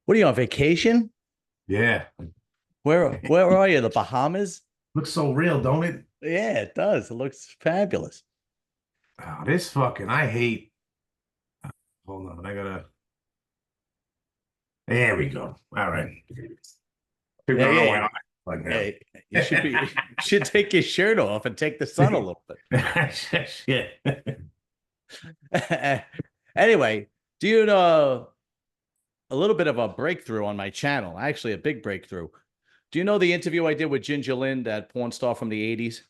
What are you on vacation? Yeah. Where are you? The Bahamas? Looks so real, don't it? Yeah, it does. It looks fabulous. Oh, this fucking, I hate. Hold on, I gotta. There we go. All right. People Yeah, don't know yeah, why I'm like yeah. now. You should take your shirt off and take the sun a little Shit. bit. Anyway, do you know a little bit of a breakthrough on my channel? Actually, a big breakthrough. Do you know the interview I did with Ginger Lynn, that porn star from the 80s?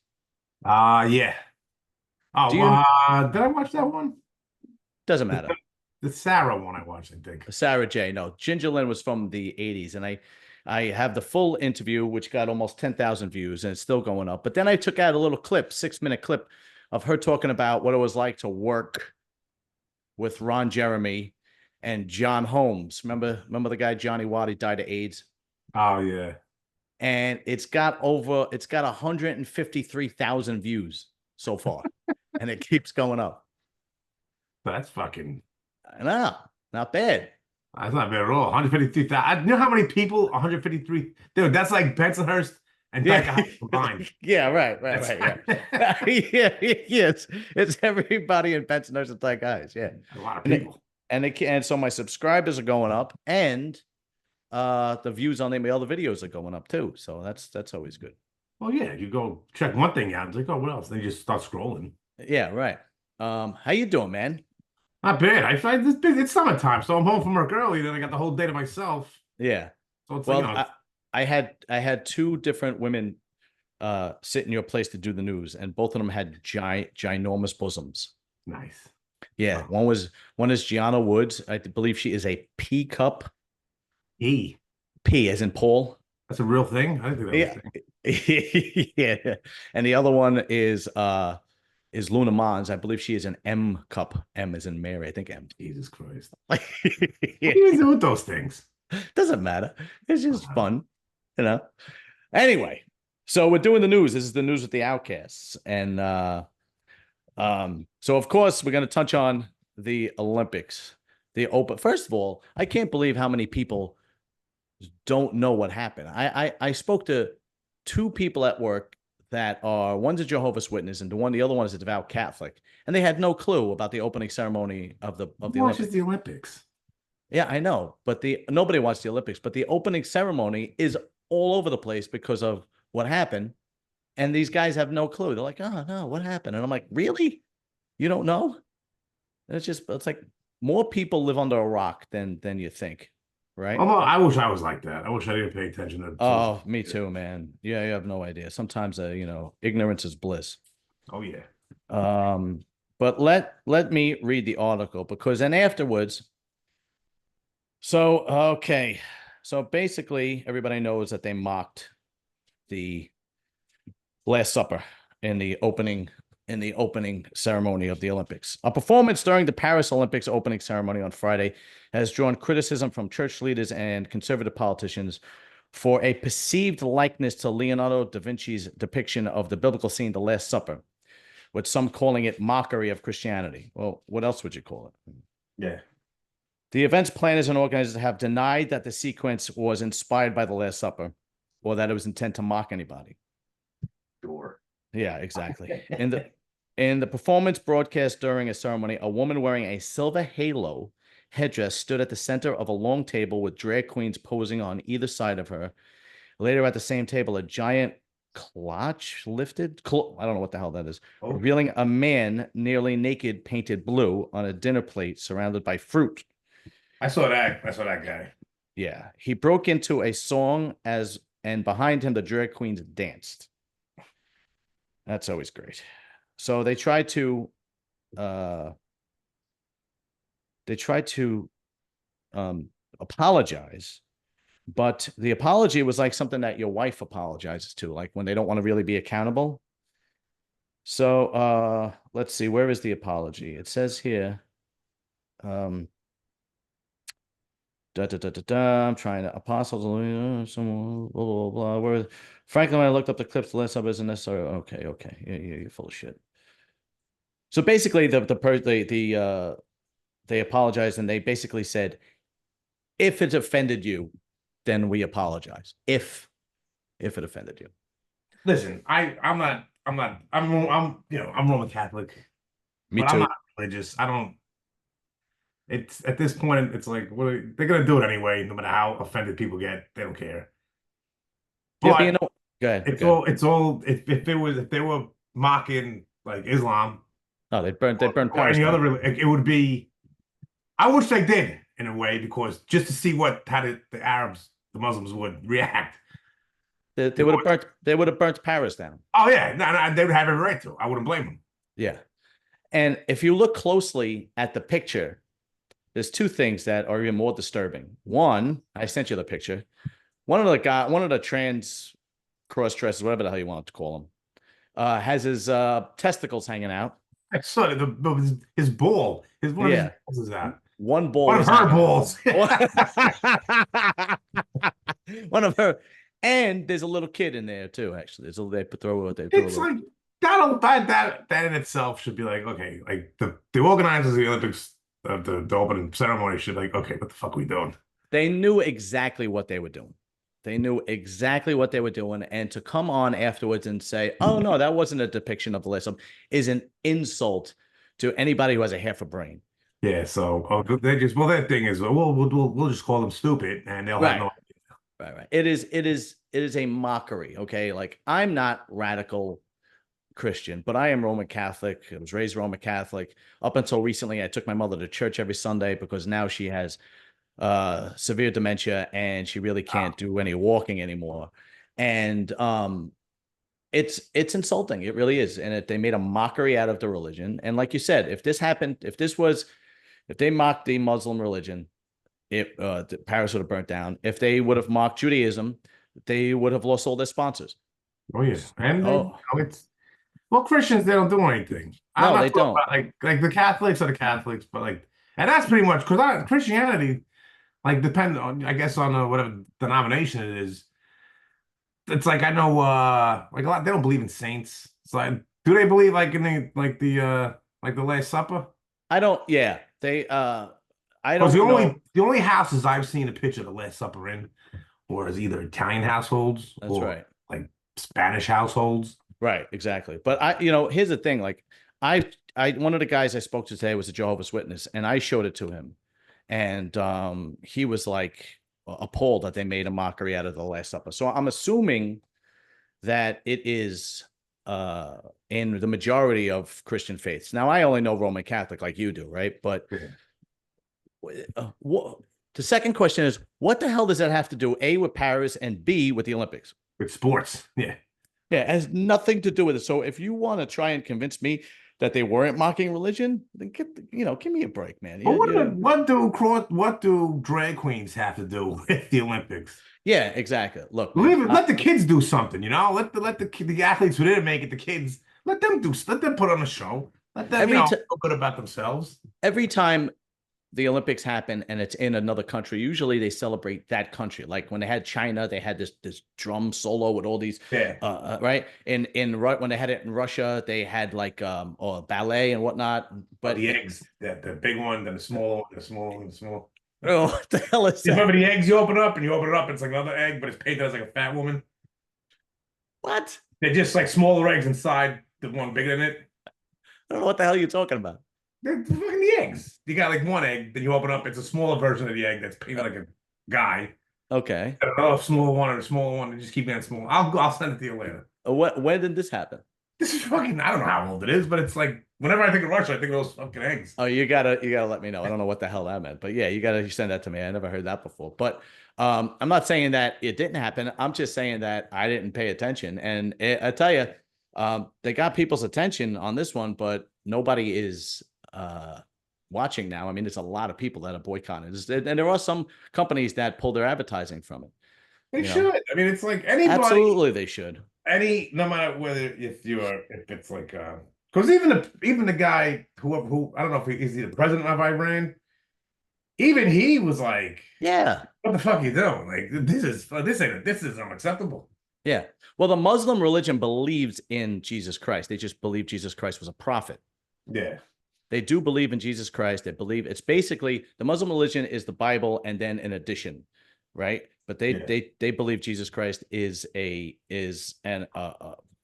Yeah. Oh, Do you did I watch that one? doesn't The, matter. the Sarah one I watched, I think. Sarah J. No, Ginger Lynn was from the 80s. And I have the full interview, which got almost 10,000 views and it's still going up. But then I took out a little clip, 6 minute clip of her talking about what it was like to work with Ron Jeremy and John Holmes. Remember the guy, Johnny Watt, he died of AIDS. Oh yeah. And it's got 153,000 views so far. And it keeps going up. That's fucking. I know, not bad. That's not bad at all. 153,000. You know how many people? 153. Dude, that's like Bensonhurst and Yeah. Dyke Heights combined. Yeah, right, That's yeah. Yeah, yes. It's everybody in Bensonhurst and Tyke guys, yeah. a lot of And it, people. and so my subscribers are going up and the views on my other videos are going up too. So that's always good. Well, yeah, you go check one thing out. It's like, oh, what else? Then you just start scrolling. Yeah, right. How you doing, man? Not bad. It's summertime, so I'm home from work early. Then I got the whole day to myself. Yeah. So it's like, Well, I had two different women sit in your place to do the news, and both of them had ginormous bosoms. nice. Yeah, Oh, one is Gianna Woods. I believe she is a P cup. E. P as in Paul. That's a real thing. I didn't think that was a Yeah. thing. Yeah. And the other one is Luna Mons. I believe she is an M cup. M as in Mary. I think M. Jesus Christ. What Yeah. do you do with those things? Doesn't matter. It's just Wow. fun, you know. Anyway, so we're doing the news. This is the news with the Outcasts. And so of course we're gonna touch on the Olympics. The open. First of all, I can't believe how many people don't know what happened. I spoke to two people at work that are one's a Jehovah's Witness and the other one is a devout Catholic, and they had no clue about the opening ceremony of Who the watches Olympics. the Olympics? Yeah, I know, but the nobody watched the Olympics, but the opening ceremony is all over the place because of what happened, and these guys have no clue. They're like, "Oh no, what happened?" And I'm like, "Really? You don't know?" And it's like more people live under a rock than you think, right? Although I wish I was like that. I wish I didn't pay attention to Oh, me too, man. Yeah, you have no idea. Sometimes, ignorance is bliss. Oh yeah. Um, but let me read the article because then afterwards. So okay, so basically, everybody knows that they mocked the Last Supper in the opening ceremony of the Olympics. A performance during the Paris Olympics opening ceremony on Friday has drawn criticism from church leaders and conservative politicians for a perceived likeness to Leonardo da Vinci's depiction of the biblical scene, The Last Supper, with some calling it mockery of Christianity. Well, what else would you call it? Yeah. The event's planners and organizers have denied that the sequence was inspired by the Last Supper or that it was intended to mock anybody. Sure. Yeah, exactly. In the performance broadcast during a ceremony, a woman wearing a silver halo headdress stood at the center of a long table with drag queens posing on either side of her. Later at the same table, a giant clutch lifted. I don't know what the hell that is. Oh, Revealing a man nearly naked, painted blue on a dinner plate surrounded by fruit. I saw that. I saw that guy. Yeah, he broke into a song and behind him the drag queens danced. That's always great. So uh they tried to apologize, but the apology was like something that your wife apologizes to, like when they don't want to really be accountable. So let's see, where is the apology? It says here, um I'm trying to apostles, some blah blah blah. Where frankly, when I looked up the clips, the list of isn't necessary. Okay, you're full of shit. So basically, they apologized and they basically said If it offended you, then we apologize. If it offended you. Listen, I'm Roman Catholic, Me but I'm not too. religious. I don't. It's at this point, it's like, they're gonna do it anyway, no matter how offended people get. They don't care. Yeah, but But you know, go ahead, it's go ahead. all if they were mocking like Islam No, they burned or Paris any other down. religion, it would be. I wish they did in a way because just to see how the Arabs, the Muslims would react. They would have Because, burnt Paris down. oh yeah, no, they would have every right to. I wouldn't blame them. Yeah. And if you look closely at the picture, there's two things that are even more disturbing. One, I sent you the picture. One of the trans cross dressers, whatever the hell you want to call him, has his testicles hanging out. I saw it, his ball, his one of his Yeah. balls is out. One ball One of is her hanging out. balls. One of her. And there's a little kid in there too, actually. They throw a It's little. like that in itself should be like, okay, like the organizers of the Olympics, the opening ceremony should like, okay, what the fuck are we doing? They knew exactly what they were doing. They knew exactly what they were doing. And to come on afterwards and say, oh, no, that wasn't a depiction of the Islam is an insult to anybody who has a half a brain. Yeah, so they just their thing is we'll just call them stupid and they'll have Right. no. Right. It is a mockery. Okay. Like I'm not radical Christian, but I am Roman Catholic. I was raised Roman Catholic. Up until recently, I took my mother to church every Sunday because now she has severe dementia and she really can't do any walking anymore. And it's insulting. It really is. And they made a mockery out of the religion. And like you said, if this happened, if they mocked the Muslim religion, Paris would have burnt down. If they would have mocked Judaism, they would have lost all their sponsors. Oh yeah, and Oh, it's Christians they don't do anything. I'm no, not they talking don't. about like the Catholics are the Catholics, but like, and that's pretty much because Christianity like depend on I guess on whatever denomination it is. It's like I know like a lot they don't believe in saints. It's like do they believe like in the Last Supper? I don't, yeah. I Because don't know. the only houses I've seen a picture of the Last Supper in was either Italian households That's or right. like Spanish households. Right, exactly. But here's the thing. Like one of the guys I spoke to today was a Jehovah's Witness, and I showed it to him. And he was like appalled that they made a mockery out of the Last Supper. So I'm assuming that it is in the majority of Christian faiths. Now, I only know Roman Catholic like you do, right? But Yeah. the second question is, what the hell does that have to do, A, with Paris and B, with the Olympics? With sports. Yeah. Yeah, it has nothing to do with it. So if you want to try and convince me that they weren't mocking religion, then give me a break, man. But what do drag queens have to do with the Olympics? Yeah, exactly. Look, man, Leave it, let the kids do something, the athletes who didn't make it, the kids, let them put on a show. Let them, every feel good about themselves. every time the Olympics happen and it's in another country, usually they celebrate that country. Like when they had China, they had this drum solo with all these, Yeah. right? When they had it in Russia, they had like or ballet and whatnot. But The eggs, the big one, then the small one, the small one, the small. oh, what the hell is You that? remember the eggs you open up and you open it up, it's like another egg, but it's painted as like a fat woman. What? They're just like smaller eggs inside the one bigger than it. I don't know what the hell you're talking about. They're fucking the eggs. You got like one egg, then you open up, it's a smaller version of the egg that's painted like a guy. Okay. A smaller one or a smaller one, and just keep getting smaller. I'll send it to you later. When did this happen? This is fucking. I don't know how old it is, but it's like whenever I think of Russia, I think of those fucking eggs. Oh, you gotta let me know. I don't know what the hell that meant, but yeah, you send that to me. I never heard that before. But I'm not saying that it didn't happen. I'm just saying that I didn't pay attention. And I tell you, they got people's attention on this one, but nobody is watching now. I mean, there's a lot of people that are boycotting it. And there are some companies that pull their advertising from it. They should. I mean, it's like anybody. Absolutely, they should. No matter whether if it's like because even the guy who I don't know if he's the president of Iran, even he was like, Yeah. what the fuck are you doing? Like this is unacceptable. Yeah. Well, the Muslim religion believes in Jesus Christ. They just believe Jesus Christ was a prophet. Yeah. They do believe in Jesus Christ. They believe it's basically the Muslim religion is the Bible and then an addition, right? But Yeah. they believe Jesus Christ is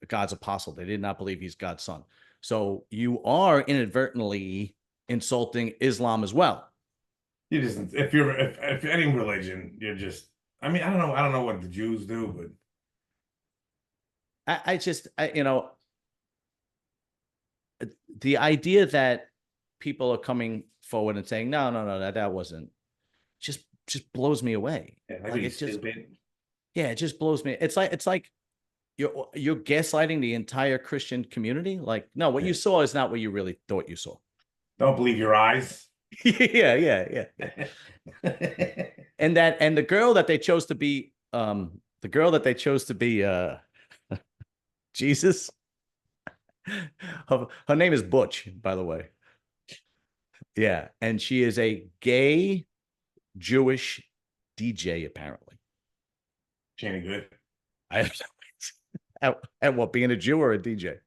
God's apostle. They did not believe he's God's son. So you are inadvertently insulting Islam as well. You just if any religion, you're just. I mean, I don't know what the Jews do, but You know, the idea that people are coming forward and saying, no, that wasn't just blows me away. yeah, Like it just, stupid. yeah, it just blows me. It's like you're gaslighting the entire Christian community. Like, no, what you Yeah. saw is not what you really thought you saw. Don't believe your eyes. Yeah. And the girl that they chose to be, Jesus. Her name is Butch, by the way. Yeah, and she is a gay Jewish DJ, apparently. She ain't good. I and what, being a Jew or a DJ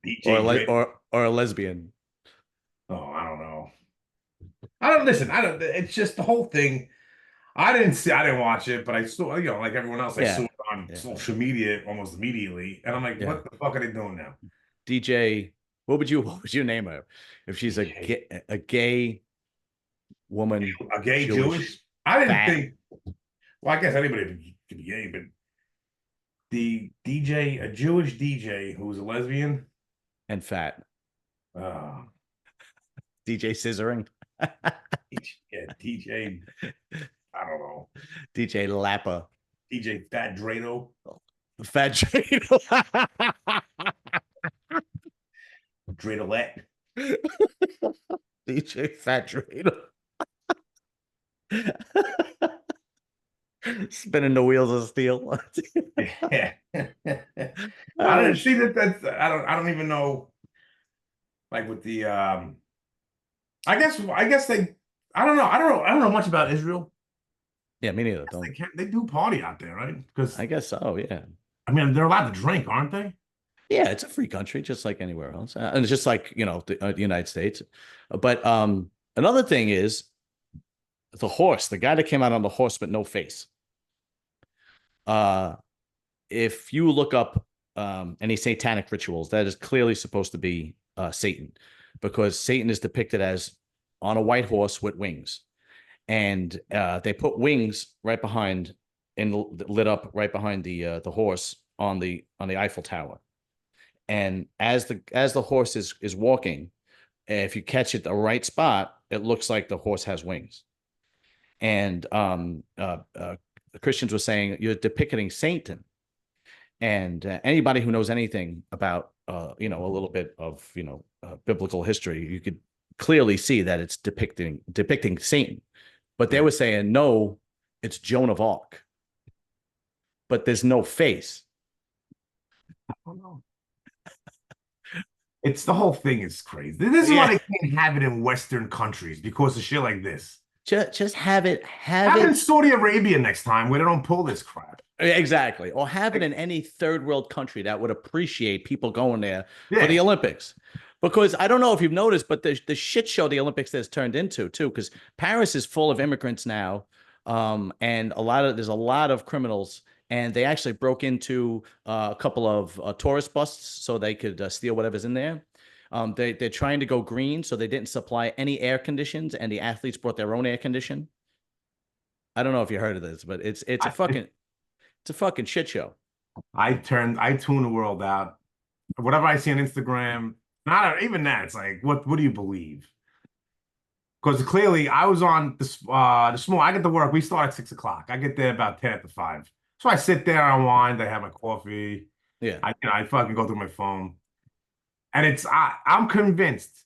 DJ or a lesbian? Oh, I don't know. I don't listen. I don't. It's just the whole thing. I didn't see. I didn't watch it, but I saw. Like everyone else, I saw Yeah, it on yeah, social media almost immediately, and I'm like, yeah. what the fuck are they doing now? DJ. What would you name her if she's a gay woman, A gay Jewish, I didn't fat, think. Well, I guess anybody could be gay, but the DJ, a Jewish DJ who was a lesbian, and fat? uh, DJ scissoring. yeah, DJ. I don't know. DJ Lappa. DJ Fat Drano. Fat Dreidel. Dreidolette. DJ Fat Dreidel. Spinning the wheels of steel. Yeah. I don't see that. I don't even know. Like with the I guess they. I don't know. I don't know much about Israel. Yeah, me neither. They do party out there, right? Because I guess so. Yeah. I mean, they're allowed to drink, aren't they? Yeah, it's a free country, just like anywhere else, and it's just like the United States. But another thing is the horse, the guy that came out on the horse with no face. If you look up any satanic rituals, that is clearly supposed to be Satan, because Satan is depicted as on a white horse with wings, and they put wings right behind and lit up right behind the horse on the Eiffel Tower. And as the horse is walking, if you catch it the right spot, it looks like the horse has wings. And the Christians were saying you're depicting Satan. And anybody who knows anything about a little bit of biblical history, you could clearly see that it's depicting Satan. But they were saying no, it's Joan of Arc. But there's no face. I don't know. It's the whole thing is crazy. This is why they can't have it in Western countries, because of shit like this. Just have it in Saudi Arabia next time where they don't pull this crap. Exactly. Or have it in any third world country that would appreciate people going there for the Olympics. Because I don't know if you've noticed, but the shit show the Olympics has turned into too, because Paris is full of immigrants now. And there's a lot of criminals, and they actually broke into a couple of tourist buses so they could steal whatever's in there. They're trying to go green, so they didn't supply any air conditions, and the athletes brought their own air condition. I don't know if you heard of this, but it's a fucking shit show. I tune the world out. Whatever I see on Instagram, not even that. It's like, what do you believe? Because clearly, I was on this morning. I get to work. We start at 6 o'clock. I get there about 10 after 5. So I sit there, I unwind, I have my coffee. Yeah, I fucking go through my phone, and I'm convinced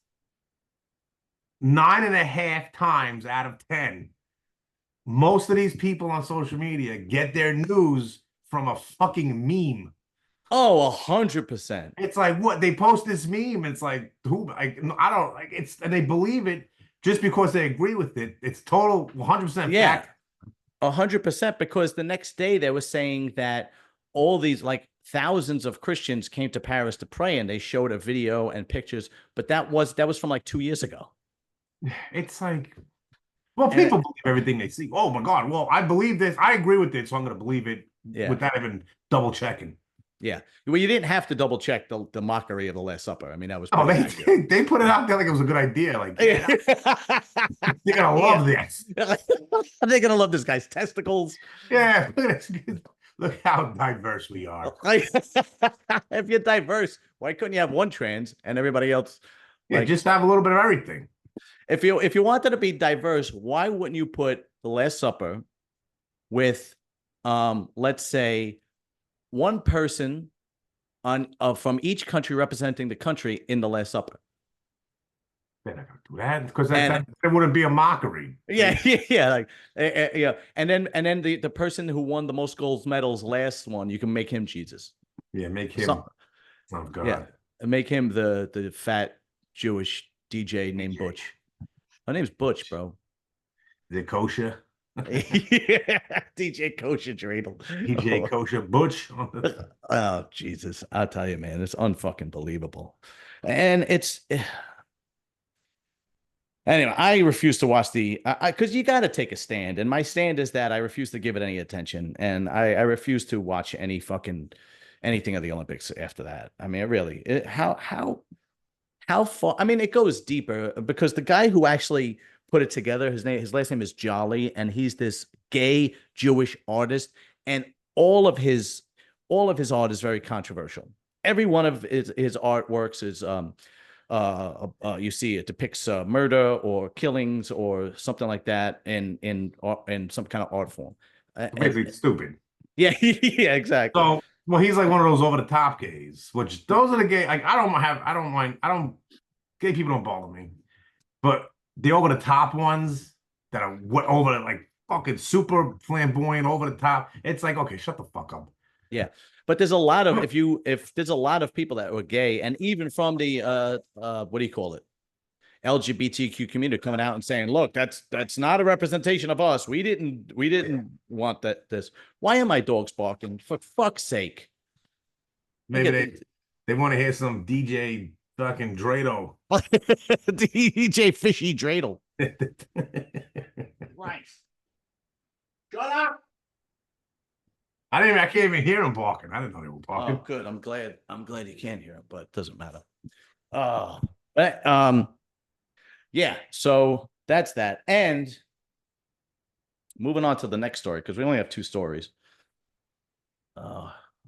9.5 times out of 10, most of these people on social media get their news from a fucking meme. Oh, 100%. It's like, what, they post this meme. It's like, who? I don't like it's, and they believe it just because they agree with it. It's total 100% fact. 100%, because the next day they were saying that all these, like, thousands of Christians came to Paris to pray, and they showed a video and pictures, but that was from like 2 years ago. It's like, well, And people believe everything they see. Oh my God. Well, I believe this. I agree with it, so I'm going to believe it yeah, without even double checking. yeah. Well, you didn't have to double check the mockery of the Last Supper. I mean, that was Oh, pretty accurate. they put it out there like it was a good idea. Like, yeah, you're gonna love Yeah. this. Are they gonna love this guy's testicles? Yeah, look at this. Look how diverse we are. Like, if you're diverse, why couldn't you have one trans and everybody else? Yeah, Like, just have a little bit of everything. if you wanted to be diverse, why wouldn't you put the Last Supper with, let's say, one person on from each country representing the country in the Last Supper? They're not gonna do that because And that wouldn't be a mockery. yeah, yeah, like yeah, and then the person who won the most gold medals last one, you can make him Jesus. Yeah, make him. So, Oh yeah, God, and make him the fat Jewish DJ named Butch. My name's Butch, bro. is it kosher? Yeah, DJ Kosher Dreidel. DJ Kosher Butch. Oh, Jesus. I'll tell you, man, it's unfucking believable. And it's anyway, I refuse to watch because you got to take a stand. And my stand is that I refuse to give it any attention. And I refuse to watch anything of the Olympics after that. I mean, how far? I mean, it goes deeper because the guy who actually put it together, his last name is Jolly, and he's this gay Jewish artist, and all of his art is very controversial. Every one of his artworks is you see it depicts murder or killings or something like that in some kind of art form. Basically, stupid. Yeah, yeah, exactly. So, well, he's like one of those over the top gays, which those are the gay. Like, gay people don't bother me, but the over the top ones that are over like fucking super flamboyant, over the top. It's like, okay, shut the fuck up. Yeah. But there's a lot of if there's a lot of people that were gay, and even from the what do you call it? LGBTQ community coming out and saying, look, that's not a representation of us. We didn't want this. Why are my dogs barking? For fuck's sake. Maybe they want to hear some DJ fucking Drado. DJ Fishy Dreidel. Right. Shut up. I can't even hear them barking. I didn't know they were barking. Oh, good. I'm glad you can't hear it, but it doesn't matter. But yeah, so that's that. And moving on to the next story, because we only have two stories.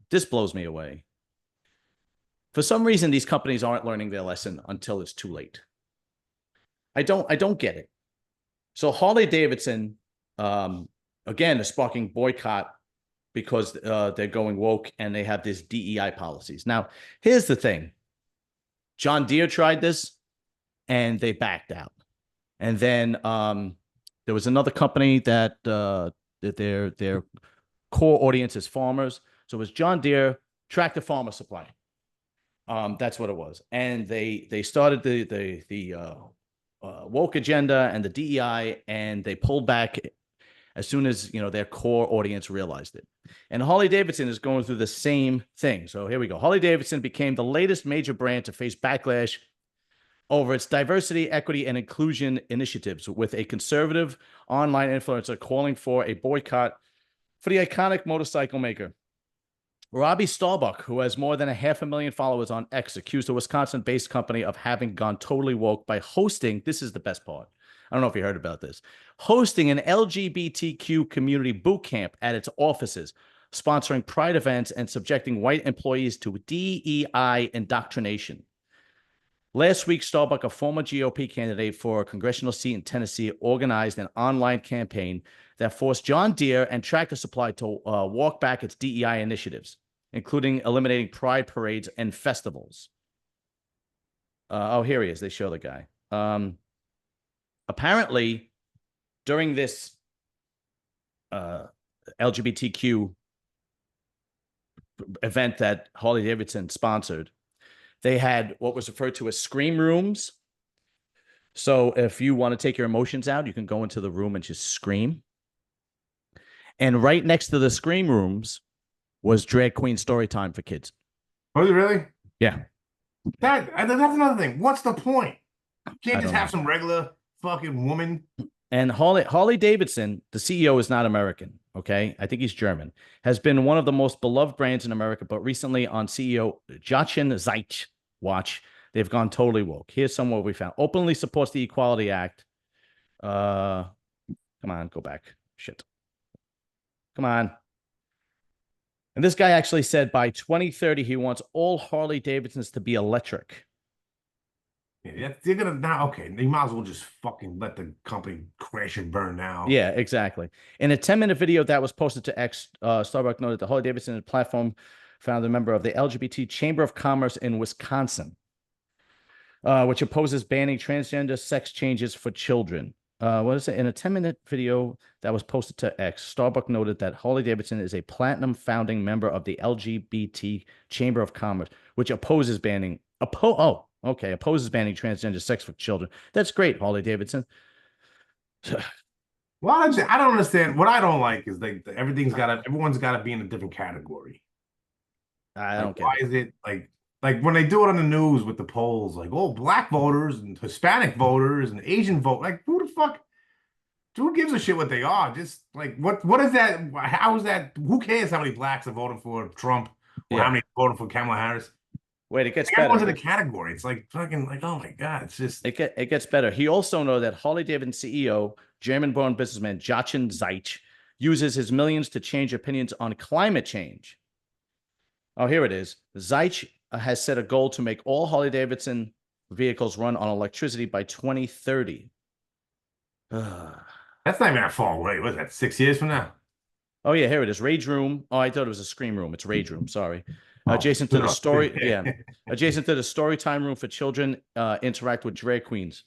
This blows me away. For some reason, these companies aren't learning their lesson until it's too late. I don't get it. So Harley Davidson, again, is sparking boycott because they're going woke and they have these DEI policies. Now, here's the thing. John Deere tried this and they backed out. And then there was another company that their core audience is farmers. So it was John Deere, Tractor Farmer Supply. That's what it was. And they started the woke agenda and the DEI, and they pulled back as soon as their core audience realized it. And Harley Davidson is going through the same thing. So here we go. Harley Davidson became the latest major brand to face backlash over its diversity, equity, and inclusion initiatives, with a conservative online influencer calling for a boycott for the iconic motorcycle maker. Robbie Starbuck, who has more than 500,000 followers on X, accused a Wisconsin-based company of having gone totally woke by hosting, this is the best part, I don't know if you heard about this, hosting an LGBTQ community boot camp at its offices, sponsoring pride events, and subjecting white employees to DEI indoctrination. Last week, Starbuck, a former GOP candidate for a congressional seat in Tennessee, organized an online campaign that forced John Deere and Tractor Supply to walk back its DEI initiatives, including eliminating pride parades and festivals. Oh, here he is. They show the guy. Apparently, during this LGBTQ event that Harley Davidson sponsored, they had what was referred to as scream rooms. So if you want to take your emotions out, you can go into the room and just scream. And right next to the scream rooms was drag queen story time for kids. Was it really? Yeah, That's another thing. What's the point? You I can't just don't have know. some regular fucking woman. And Harley Davidson, the CEO, is not American. Okay, I think he's German. Has been one of the most beloved brands in America, but recently on CEO Jochen Zeitz watch, they've gone totally woke. Here's some what we found: openly supports the Equality Act. Come on, go back. Shit, come on. And this guy actually said by 2030 he wants all Harley Davidsons to be electric. Yeah, they're gonna now. Okay, they might as well just fucking let the company crash and burn now. Yeah, exactly. In a 10-minute video that was posted to X, Starbucks noted the Harley Davidson platform found a member of the LGBT Chamber of Commerce in Wisconsin, which opposes banning transgender sex changes for children. What is it? In a 10-minute video that was posted to X, Starbucks noted that Harley Davidson is a platinum founding member of the LGBT Chamber of Commerce, which opposes banning. Opposes banning transgender sex for children. That's great, Harley Davidson. Well, I don't understand. What I don't like is everyone's gotta be in a different category. I Like, don't get why it. is it like when they do it on the news with the polls, like, oh, black voters and Hispanic voters and Asian vote, like who the fuck? Who gives a shit what they are? Just like what is that? How is that? Who cares how many blacks are voting for Trump or how Yeah. many are voting for Kamala Harris? Wait, it gets Like, everyone's better. in a category. It's like fucking like, oh my God, it's just It gets better. He also know that Harley Davidson CEO, German-born businessman Jochen Zeitz, uses his millions to change opinions on climate change. Oh, here it is. Zeitz has set a goal to make all Harley Davidson vehicles run on electricity by 2030. Oh that's not even that far away. What's that? 6 years from now? yeah, here it is. Rage room. Oh, I thought it was a scream room. It's rage room. Sorry. Oh, Adjacent to the story. Yeah. Adjacent to the story time room for children, interact with drag queens.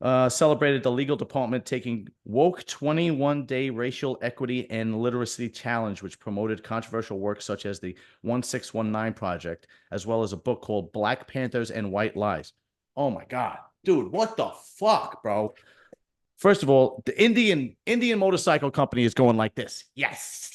Celebrated the legal department taking woke 21-day racial equity and literacy challenge, which promoted controversial work such as the 1619 Project, as well as a book called Black Panthers and White Lies. Oh my God, dude, what the fuck, bro? First of all, the Indian motorcycle company is going like this. Yes.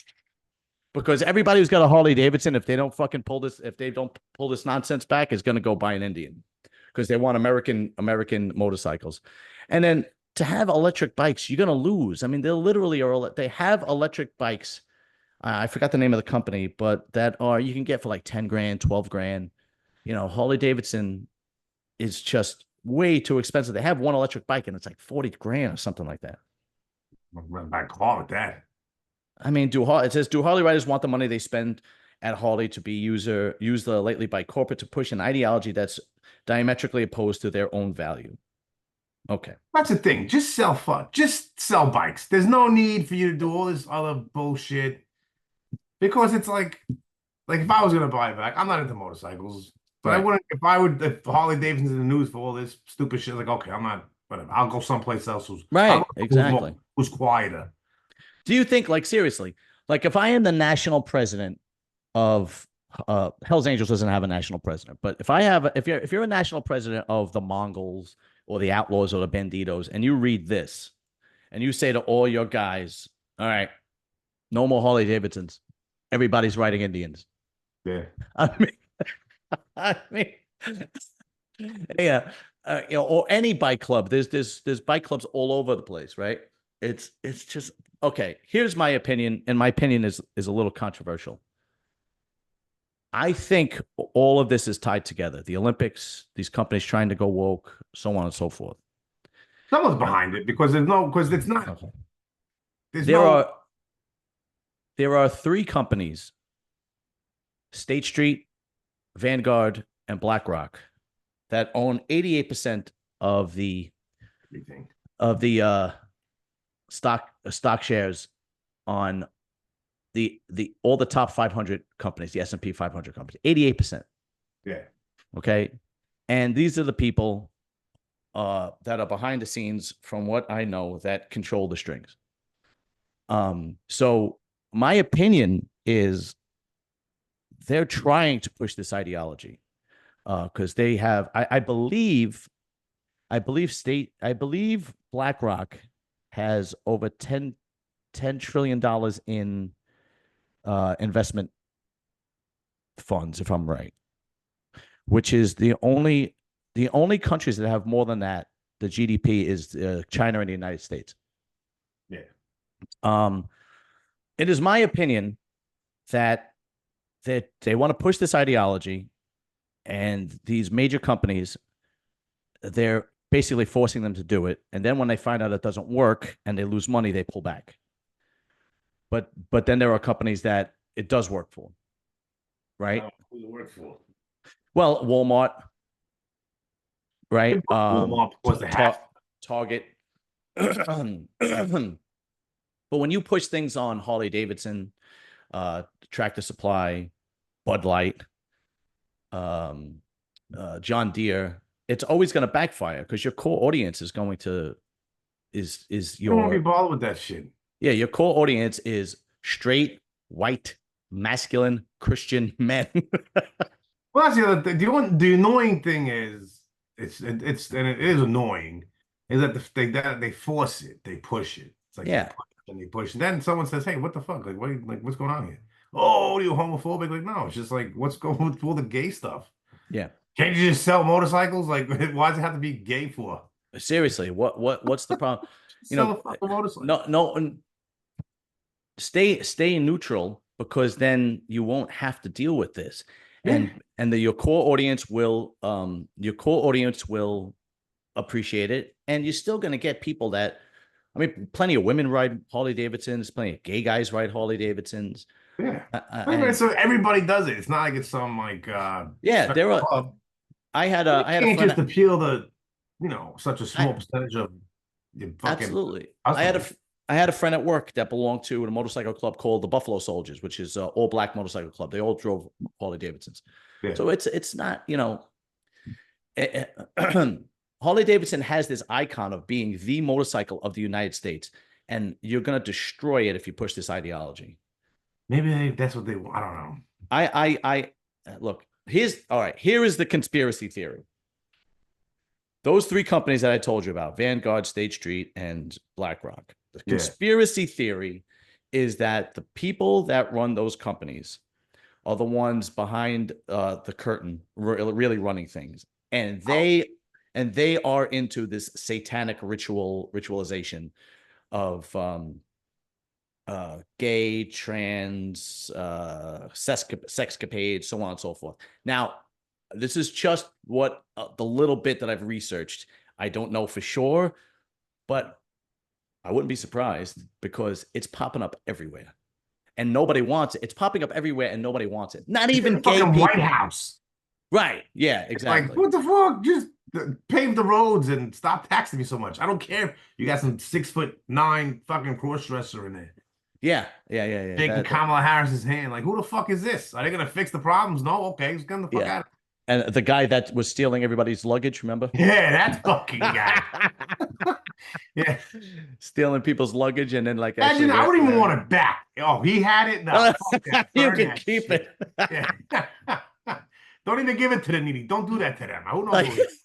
Because everybody who's got a Harley Davidson, if they don't pull this nonsense back, is going to go buy an Indian because they want American motorcycles. And then to have electric bikes, you're going to lose. I mean, they have electric bikes. I forgot the name of the company, but you can get for like 10 grand, 12 grand. Harley Davidson is just way too expensive. They have one electric bike and it's like 40 grand or something like that. Run by car with that. I mean, it says, do Harley riders want the money they spend at Harley to be used lately by corporate to push an ideology that's diametrically opposed to their own value? Okay. That's the thing. Just sell fun. Just sell bikes. There's no need for you to do all this other bullshit because it's like if I was gonna buy a bike, I'm not into motorcycles, but I Right. wouldn't if Harley Davidson's in the news for all this stupid shit. Like, okay, I'm not. Whatever. I'll go someplace else. I'll Right. go Exactly. who's quieter. Do you think, like, seriously, like if I am the national president of Hell's Angels doesn't have a national president, but if you're a national president of the Mongols or the Outlaws or the Banditos, and you read this and you say to all your guys, all right, no more Harley Davidsons. Everybody's riding Indians. Yeah. I mean, I mean, yeah, or any bike club. There's bike clubs all over the place, right? It's just okay. Here's my opinion, and my opinion is a little controversial. I think all of this is tied together. The Olympics, these companies trying to go woke, so on and so forth. Someone's behind it because it's not. Okay. There's There no. are there are three companies: State Street, Vanguard, and BlackRock, that own 88% of the Everything. stock shares on all the top 500 companies, the S&P 500 companies, 88%. Yeah. Okay. And these are the people that are behind the scenes, from what I know, that control the strings. So my opinion is they're trying to push this ideology because they have, I believe BlackRock has over $10 trillion investment funds, if I'm right, which is the only countries that have more than that. The GDP is China and the United States. Yeah. It is my opinion that they want to push this ideology, and these major companies, they're basically forcing them to do it. And then when they find out it doesn't work and they lose money, they pull back. But then there are companies that it does work for, right? Who does it work for? Well, Walmart, right? Walmart was the half. Target. But when you push things on Harley Davidson, Tractor Supply, Bud Light, John Deere, it's always going to backfire because your core audience is going to is You don't want to your be bothered with that shit. yeah, your core audience is straight, white, masculine, Christian men. Well, that's the other thing. The annoying thing is it's and it is annoying is that they force it, they push it. It's like Yeah. they push and they push. And then someone says, "Hey, what the fuck? Like, what's going on here? Oh, are you homophobic?" Like, no, it's just like what's going with all the gay stuff. Yeah. Can't you just sell motorcycles? Like, why does it have to be gay for? Seriously, what's the problem? You Sell know, a fucking motorcycle. no, stay neutral because then you won't have to deal with this. Yeah. And your core audience will appreciate it, and you're still going to get people that, I mean, plenty of women ride Harley Davidsons, plenty of gay guys ride Harley Davidsons. Yeah. And So everybody does it. It's not like it's some like yeah, there are. club. I had You a can't friend. just appeal to, such a small percentage of your fucking Absolutely. customers. I had a friend at work that belonged to a motorcycle club called the Buffalo Soldiers, which is an all black motorcycle club. They all drove Harley Davidsons. Yeah. So it's not, Harley Davidson has this icon of being the motorcycle of the United States, and you're going to destroy it if you push this ideology. Maybe that's what they want. I don't know. I look, here is the conspiracy theory. Those three companies that I told you about, Vanguard, State Street, and BlackRock. The conspiracy theory is that the people that run those companies are the ones behind the curtain, really running things, and they are into this satanic ritualization of gay, trans, sexcapades, so on and so forth. Now, this is just what the little bit that I've researched. I don't know for sure, but I wouldn't be surprised because it's popping up everywhere and nobody wants it. It's popping up everywhere and nobody wants it. Not even gay fucking people. White House. Right. Yeah, exactly. Like, what the fuck? Just pave the roads and stop taxing me so much. I don't care. You got some 6'9" fucking cross-dresser in there. Yeah. Taking Kamala Harris's hand. Like, who the fuck is this? Are they gonna fix the problems? No, okay, let's get the fuck out of here. And the guy that was stealing everybody's luggage, remember? Yeah, that fucking guy. Yeah. Stealing people's luggage and then like Imagine, I wouldn't even want it back. Oh, he had it? No, fuck that. You can keep it. Yeah. Don't even give it to the needy. Don't do that to them. Who knows who it is?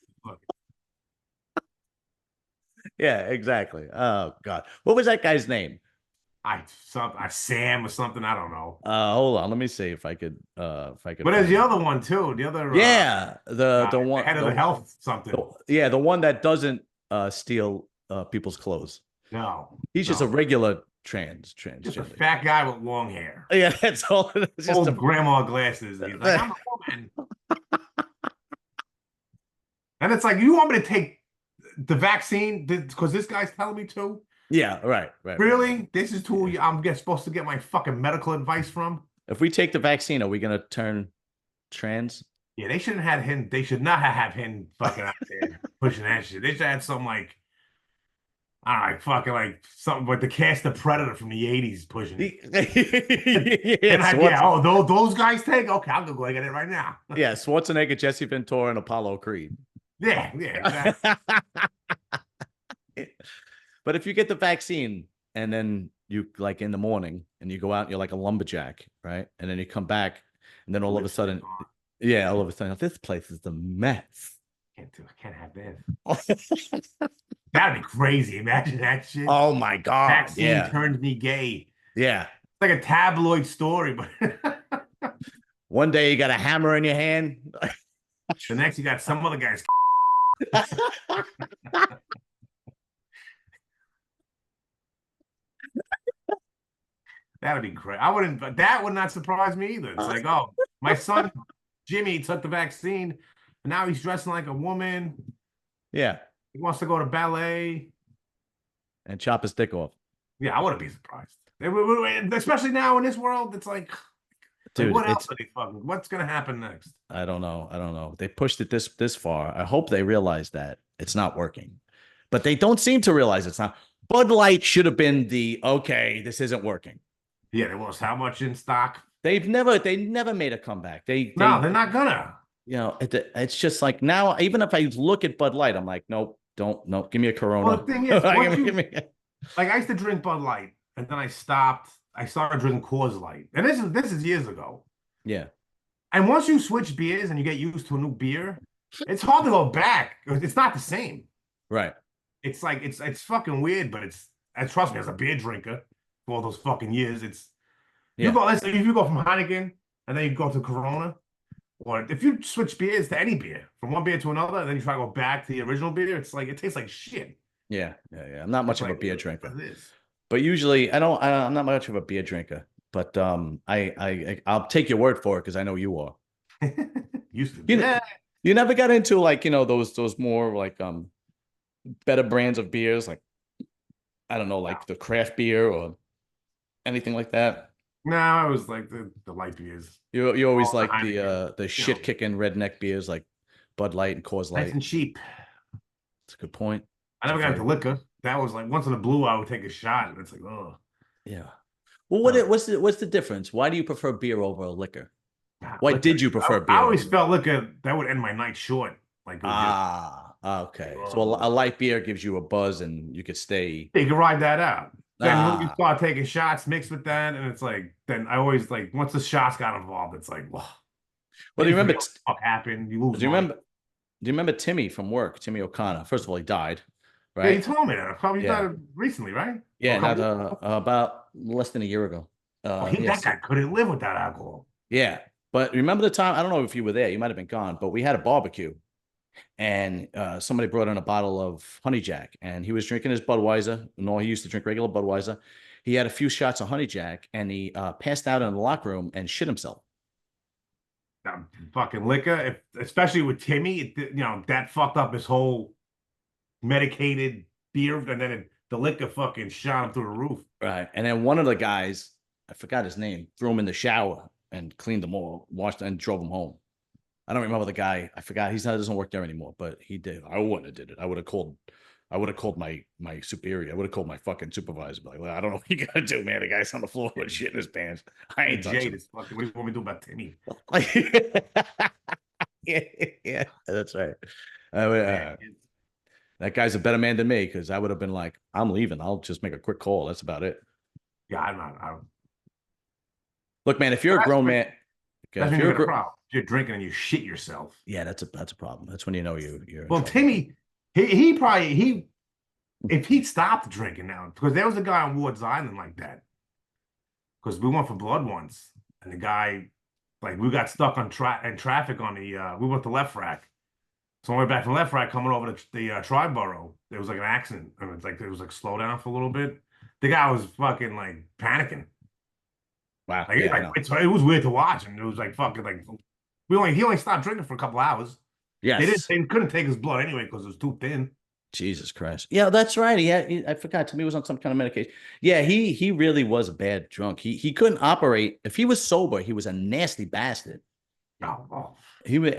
Yeah, exactly. Oh God. What was that guy's name? Sam or something. I don't know. Hold on. Let me see if I could But there's the other one too. The other the one head of the health something. The one that doesn't steal people's clothes. No. He's just a regular trans. Just a fat guy with long hair. Yeah, that's all. It's just old grandma glasses. He's like, I'm a woman. And it's like, you want me to take the vaccine because this guy's telling me to? Yeah, right. Really? Right. This is who I'm supposed to get my fucking medical advice from? If we take the vaccine, are we going to turn trans? Yeah, they shouldn't have him. They should not have him fucking out there pushing that shit. They should have had some like, I don't know, fucking like something like the Cast the Predator from the 80s pushing it. Those guys take? Okay, I'll go get it right now. Yeah, Schwarzenegger, Jesse Ventura, and Apollo Creed. Yeah, exactly. But if you get the vaccine and then you like in the morning and you go out and you're like a lumberjack, right? And then you come back and then all of a sudden, this place is a mess. Can't have that. That'd be crazy. Imagine that shit. Oh my God. Vaccine turned me gay. Yeah. like a tabloid story, but One day you got a hammer in your hand. the next you got some other guys. That'd be great. I wouldn't, but that would not surprise me either. It's like, oh, my son Jimmy took the vaccine, and now he's dressing like a woman. Yeah, He wants to go to ballet. and chop his dick off. Yeah, I wouldn't be surprised. Especially now in this world, it's like Dude, what else it's are they fucking? What's gonna happen next? I don't know. I don't know. They pushed it this far. I hope they realize that it's not working. But they don't seem to realize it's not. Bud Light should have been the okay, this isn't working. Yeah, they lost how much in stock? They never made a comeback. No, they're not gonna. It's just like now, even if I look at Bud Light, I'm like, nope, nope, give me a Well, Corona. the thing is, Give me- like I used to drink Bud Light, and then I stopped. I started drinking Coors Light, and this is years ago. yeah, And once you switch beers and you get used to a new beer, it's hard to go back. It's not the same. right. It's like it's fucking weird, but and trust me, as a beer drinker for all those fucking years, Yeah, if you go from Heineken and then you go to Corona, or if you switch beers to any beer from one beer to another, and then you try to go back to the original beer, it's like it tastes like shit. yeah. I'm not much It's of a like beer drinker, what it is. but usually I'm not much of a beer drinker. But I'll take your word for it because I know you are. Used to, You yeah. you never got into like those more like better brands of beers like I don't know like the craft beer or anything like that. No, I was like the light beers, You always all the like Heineken, the you know, shit kicking redneck beers like Bud Light and Coors nice Light. and cheap. That's a good point. I It's a never got into very liquor. That was like once in a blue, I would take a shot, and it's like, oh, yeah. Well, uh, what's the difference? Why do you prefer beer over a liquor? nah, Why liquor. did you prefer I beer always over? felt liquor that would end my night short. Like it was just, like, Okay. So oh. a light beer gives you a buzz and you could stay. You can ride that out. Then when you Ah. start taking shots mixed with that, and it's like, then I always like once the shots got involved, it's like, well, Well, then you forget what the fuck happened. You lose do you money. remember do you remember Timmy from work? Timmy O'Connor. First of all, he died, Yeah, you right? told me that. Probably Yeah. died recently, right? Or Yeah, a not couple years ago? about less than a year ago. Oh, that Yes. guy couldn't live with that alcohol. Yeah. But remember the time? I don't know if you were there. You might have been gone, but we had a barbecue and somebody brought in a bottle of Honey Jack and he was drinking his Budweiser. No, he used to drink regular Budweiser. He had a few shots of Honey Jack and he passed out in the locker room and shit himself. That fucking liquor, especially with Timmy, that fucked up his whole medicated beer, and then the liquor fucking shot him through the roof. Right. And then one of the guys, I forgot his name, threw him in the shower and cleaned them all, washed and drove him home. I don't remember the guy. I forgot. He's not doesn't work there anymore, but he did. I wouldn't have did it. I would have called my superior. I would have called my fucking supervisor. Like, well, I don't know what you gotta do, man. The guy's on the floor with shit in his pants. I ain't Jade touching is fucking. What do you want me to do about Timmy? yeah, yeah, that's right. That guy's a better man than me because I would have been like, I'm leaving. I'll just make a quick call. That's about it. Yeah, I'm not. Look, man, if you're a grown man, That's if when you're you a got a problem. You're drinking and you shit yourself. yeah, that's a problem. That's when you know you're in Well, trouble. Timmy, he probably if he stopped drinking now, because there was a guy on Ward's Island like that. Because we went for blood once, and the guy, like, we got stuck on traffic on we went to Left Rack. So when we went back from Left Rack coming over to the Triborough, there was like an accident. And it was like slow down for a little bit. The guy was fucking like panicking. Wow. Like, Yeah, I know. it was weird to watch, and it was like fucking like he only stopped drinking for a couple hours. Yes. They couldn't take his blood anyway because it was too thin. Jesus Christ. Yeah, that's right. I forgot. Timmy was on some kind of medication. Yeah, he really was a bad drunk. He couldn't operate. If he was sober, he was a nasty bastard. Oh.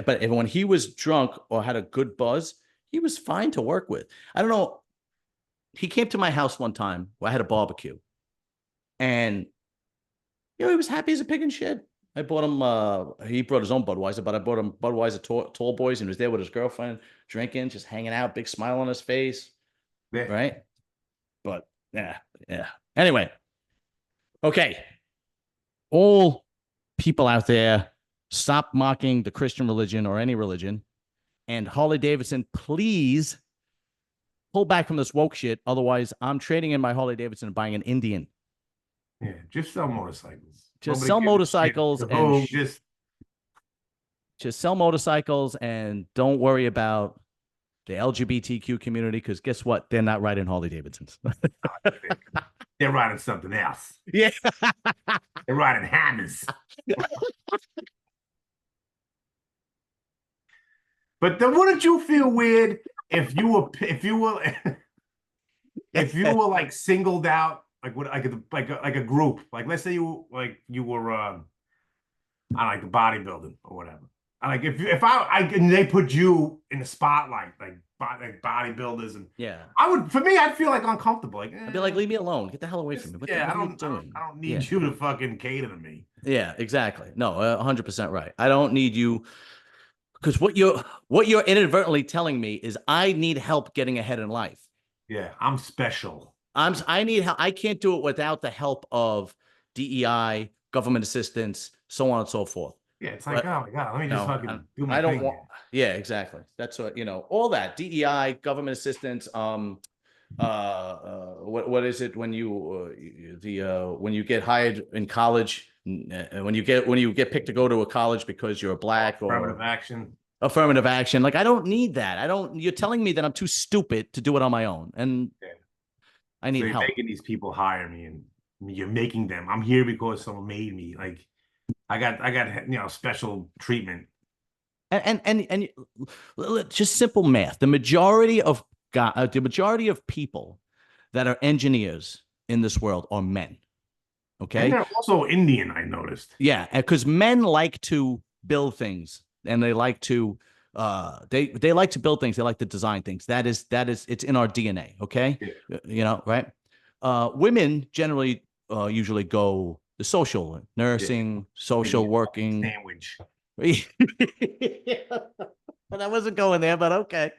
But when he was drunk or had a good buzz, he was fine to work with. I don't know. He came to my house one time where I had a barbecue, and he was happy as a pig in shit. I bought him. He brought his own Budweiser, but I bought him Budweiser tall boys, and he was there with his girlfriend, drinking, just hanging out, big smile on his face, Yeah. right? But yeah. Anyway, okay. All people out there, stop mocking the Christian religion or any religion. And Harley Davidson, please pull back from this woke shit. Otherwise, I'm trading in my Harley Davidson and buying an Indian. Yeah, just sell motorcycles. Just Nobody sell gives a shit motorcycles to and who. just sell motorcycles and don't worry about the LGBTQ community because guess what? They're not riding Harley Davidsons. They're riding something else. Yeah. They're riding hammers. But then wouldn't you feel weird if you were like singled out like a group, like let's say you were I like the bodybuilding or whatever. Like if I and they put you in the spotlight, like bodybuilders, and Yeah. for me, I'd feel like uncomfortable. Like I'd be like, leave me alone. Get the hell away from me. yeah, What are you doing? I don't Yeah. need you to fucking cater to me. Yeah, exactly. No, 100% right. I don't need you because what you're inadvertently telling me is I need help getting ahead in life. Yeah, I'm special. I need help. I can't do it without the help of DEI, government assistance, so on and so forth. Yeah, it's like, oh my God, let me just fucking do my I don't thing. want. Yeah, exactly. That's what all that DEI, government assistance. What is it when when you get hired in college, when you get picked to go to a college because you're black Affirmative or action. affirmative action. Like I don't need that. I don't. You're telling me that I'm too stupid to do it on my own, and Yeah. I need So you're help. making these people hire me, and you're making them. I'm here because someone made me. Like I got special treatment. And just simple math. The majority of people that are engineers in this world are men. And Okay. they're also Indian, I noticed. Yeah, because men like to build things and they like to they like to build things, they like to design things. That is it's in our DNA, okay? Yeah. Right? Women generally usually go the social, nursing, social working. Sandwich. But I wasn't going there, but okay.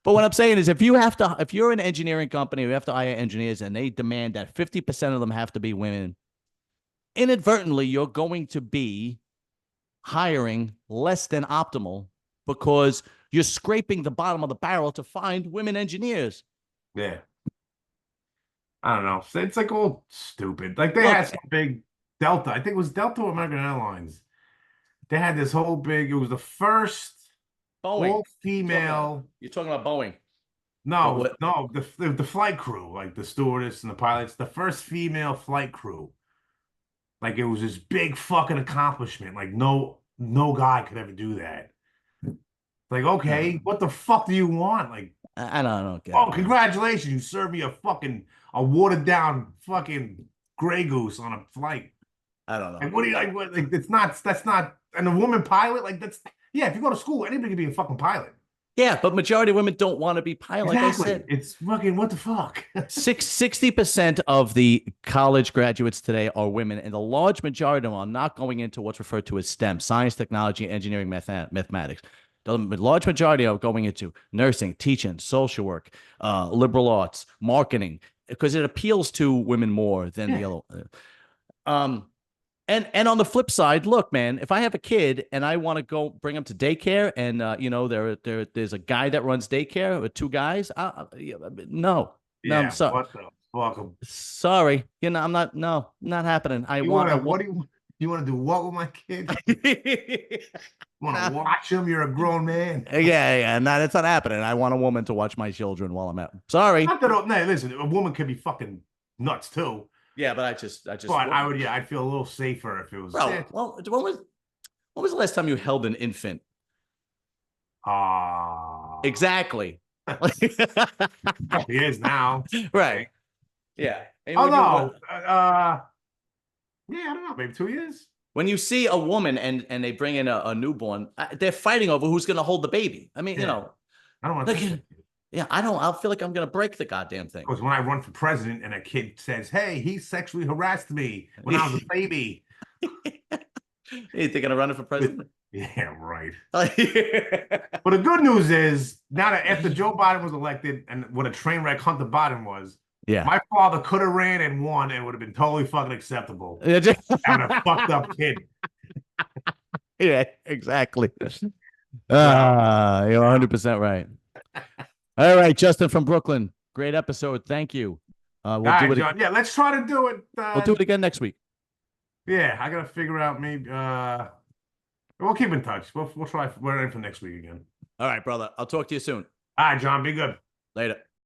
But what I'm saying is if you're an engineering company, you have to hire engineers and they demand that 50% of them have to be women, inadvertently you're going to be hiring less than optimal because you're scraping the bottom of the barrel to find women engineers. Yeah. I don't know. It's like all stupid. Like they had some big Delta. I think it was Delta or American Airlines. They had this whole big. It was the first Boeing. all female. You're talking about Boeing. No, no, the flight crew, like the stewardess and the pilots, the first female flight crew. Like it was this big fucking accomplishment. Like no guy could ever do that. Like, okay, what the fuck do you want? Like, I don't get oh, it. congratulations, you served me a watered down fucking Grey Goose on a flight. I don't know. Like, what do you like? What, like, that's not, and a woman pilot, like yeah. If you go to school, anybody can be a fucking pilot. Yeah, but majority of women don't want to be pilot. Exactly. Like I said, it's fucking what the fuck. 60% of the college graduates today are women, and the large majority of them are not going into what's referred to as STEM: science, technology, engineering, mathematics. The large majority are going into nursing, teaching, social work, liberal arts, marketing, because it appeals to women more than the other. And on the flip side, look, man, if I have a kid and I want to go bring him to daycare, and there's a guy that runs daycare with two guys, no, Yeah, I'm sorry. what the fuck? Sorry, I'm not happening. I want. What do you want to do? What with my kid? Want to watch him? You're a grown man. Yeah, it's not happening. I want a woman to watch my children while I'm out. Sorry. Not that. No, listen, a woman can be fucking nuts too. Yeah, but I just. But I would. Yeah, I'd feel a little safer if it was. Bro, well, when was the last time you held an infant? Exactly. He is now. Right. Yeah. Oh no. Yeah, I don't know. Maybe 2 years. When you see a woman and they bring in a newborn, they're fighting over who's going to hold the baby. I mean, I don't want to. Yeah, I feel like I'm going to break the goddamn thing. Because when I run for president and a kid says, "Hey, he sexually harassed me when I was a baby," you think I'm running for president? Yeah, right. But the good news is now that after Joe Biden was elected and what a train wreck Hunter Biden was, yeah, my father could have ran and won and would have been totally fucking acceptable. And a fucked up kid. Yeah, exactly. You're 100% right. All right, Justin from Brooklyn. Great episode. Thank you. We'll All do right, it. John. Yeah, let's try to do it. We'll do it again next week. Yeah, I gotta figure out maybe. We'll keep in touch. We'll try. We're in for next week again. All right, brother. I'll talk to you soon. All right, John. Be good. Later.